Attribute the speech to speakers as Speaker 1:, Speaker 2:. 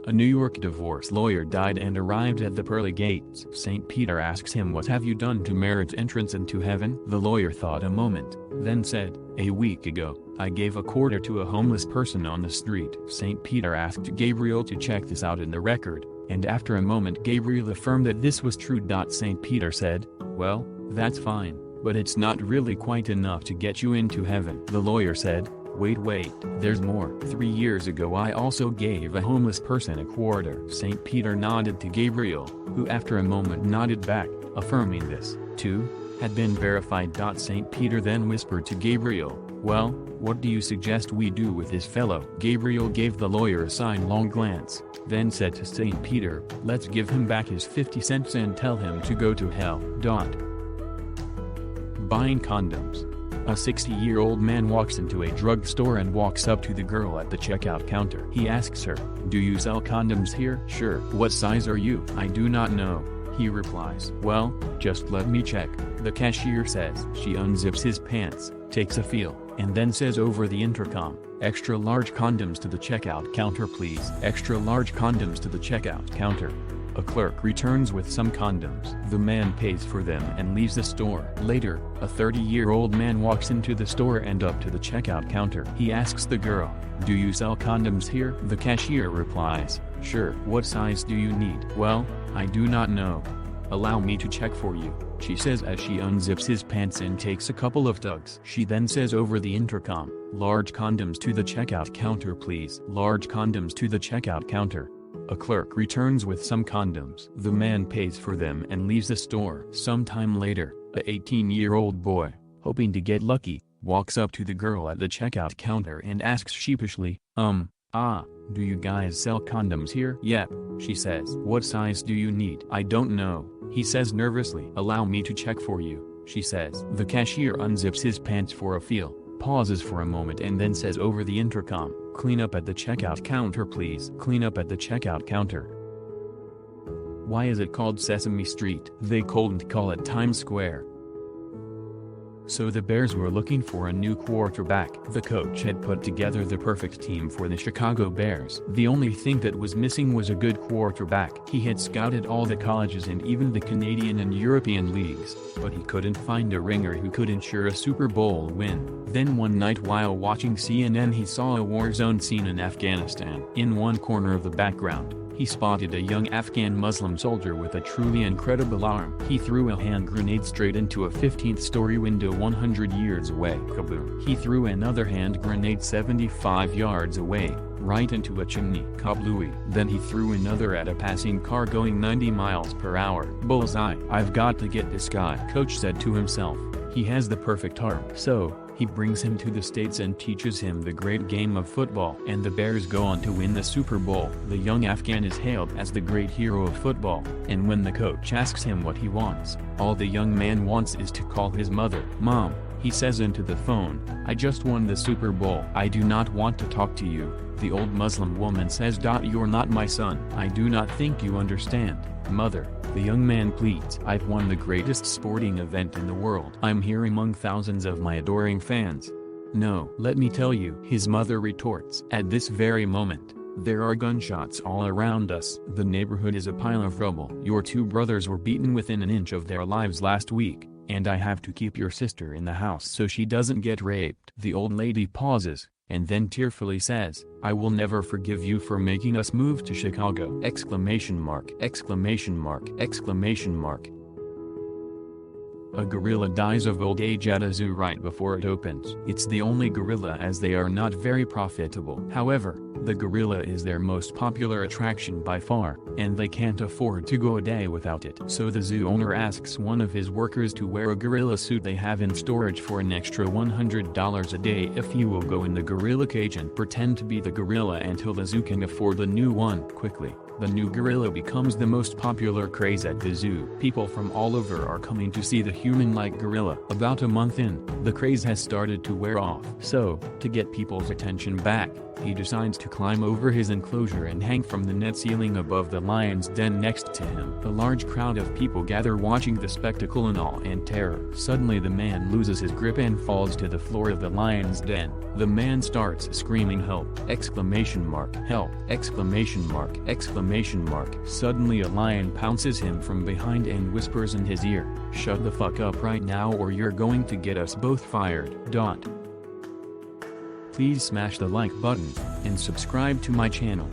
Speaker 1: A New York divorce lawyer died and arrived at the pearly gates. St. Peter asks him, "What have you done to merit entrance into heaven?" The lawyer thought a moment, then said, "A week ago, I gave a quarter to a homeless person on the street." St. Peter asked Gabriel to check this out in the record, and after a moment Gabriel affirmed that this was true. St. Peter said, "Well, that's fine, but it's not really quite enough to get you into heaven." The lawyer said, Wait, there's more. 3 years ago I also gave a homeless person a quarter." St. Peter nodded to Gabriel, who after a moment nodded back, affirming this, too, had been verified. St. Peter then whispered to Gabriel, "Well, what do you suggest we do with this fellow?" Gabriel gave the lawyer a sidelong glance, then said to St. Peter, "Let's give him back his 50 cents and tell him to go to hell." Buying condoms. A 60-year-old man walks into a drugstore and walks up to the girl at the checkout counter. He asks her, "Do you sell condoms here?" "Sure." "What size are you?" "I do not know," he replies. "Well, just let me check," the cashier says. She unzips his pants, takes a feel, and then says over the intercom, "Extra large condoms to the checkout counter please." Extra large condoms to the checkout counter. A clerk returns with some condoms. The man pays for them and leaves the store. Later, a 30-year-old man walks into the store and up to the checkout counter. He asks the girl, "Do you sell condoms here?" The cashier replies, "Sure." "What size do you need?" "Well, I do not know." "Allow me to check for you," she says as she unzips his pants and takes a couple of tugs. She then says over the intercom, "Large condoms to the checkout counter please." Large condoms to the checkout counter. A clerk returns with some condoms. The man pays for them and leaves the store. Sometime later, a 18-year-old boy, hoping to get lucky, walks up to the girl at the checkout counter and asks sheepishly, Do you guys sell condoms here?" "Yep," she says. "What size do you need?" "I don't know," he says nervously. "Allow me to check for you," she says. The cashier unzips his pants for a feel, pauses for a moment and then says over the intercom, "Clean up at the checkout counter please." Clean up at the checkout counter. Why is it called Sesame Street? They couldn't call it Times Square. So the Bears were looking for a new quarterback. The coach had put together the perfect team for the Chicago Bears. The only thing that was missing was a good quarterback. He had scouted all the colleges and even the Canadian and European leagues, but he couldn't find a ringer who could ensure a Super Bowl win. Then one night while watching CNN he saw a war zone scene in Afghanistan. In one corner of the background, he spotted a young Afghan Muslim soldier with a truly incredible arm. He threw a hand grenade straight into a 15th-story window 100 yards away. Kaboom! He threw another hand grenade 75 yards away, right into a chimney. Kablooey! Then he threw another at a passing car going 90 miles per hour. Bullseye! "I've got to get this guy," coach said to himself. "He has the perfect arm." So, he brings him to the States and teaches him the great game of football. And the Bears go on to win the Super Bowl. The young Afghan is hailed as the great hero of football, and when the coach asks him what he wants, all the young man wants is to call his mother Mom. He says into the phone, "I just won the Super Bowl." "I do not want to talk to you," the old Muslim woman says. "You're not my son." "I do not think you understand, Mother," the young man pleads. "I've won the greatest sporting event in the world. I'm here among thousands of my adoring fans." "No, let me tell you," his mother retorts. "At this very moment, there are gunshots all around us. The neighborhood is a pile of rubble. Your 2 brothers were beaten within an inch of their lives last week, and I have to keep your sister in the house so she doesn't get raped." The old lady pauses, and then tearfully says, "I will never forgive you for making us move to Chicago!" Exclamation mark, exclamation mark, exclamation mark. A gorilla dies of old age at a zoo right before it opens. It's the only gorilla as they are not very profitable. However, the gorilla is their most popular attraction by far, and they can't afford to go a day without it. So the zoo owner asks one of his workers to wear a gorilla suit they have in storage for an extra $100 a day if he will go in the gorilla cage and pretend to be the gorilla until the zoo can afford a new one quickly. The new gorilla becomes the most popular craze at the zoo. People from all over are coming to see the human-like gorilla. About a month in, the craze has started to wear off. So, to get people's attention back, he decides to climb over his enclosure and hang from the net ceiling above the lion's den next to him. A large crowd of people gather watching the spectacle in awe and terror. Suddenly the man loses his grip and falls to the floor of the lion's den. The man starts screaming help! Exclamation mark! Help! Exclamation mark! Exclamation mark! Suddenly a lion pounces him from behind and whispers in his ear, "Shut the fuck up right now or you're going to get us both fired." Please smash the like button, and subscribe to my channel.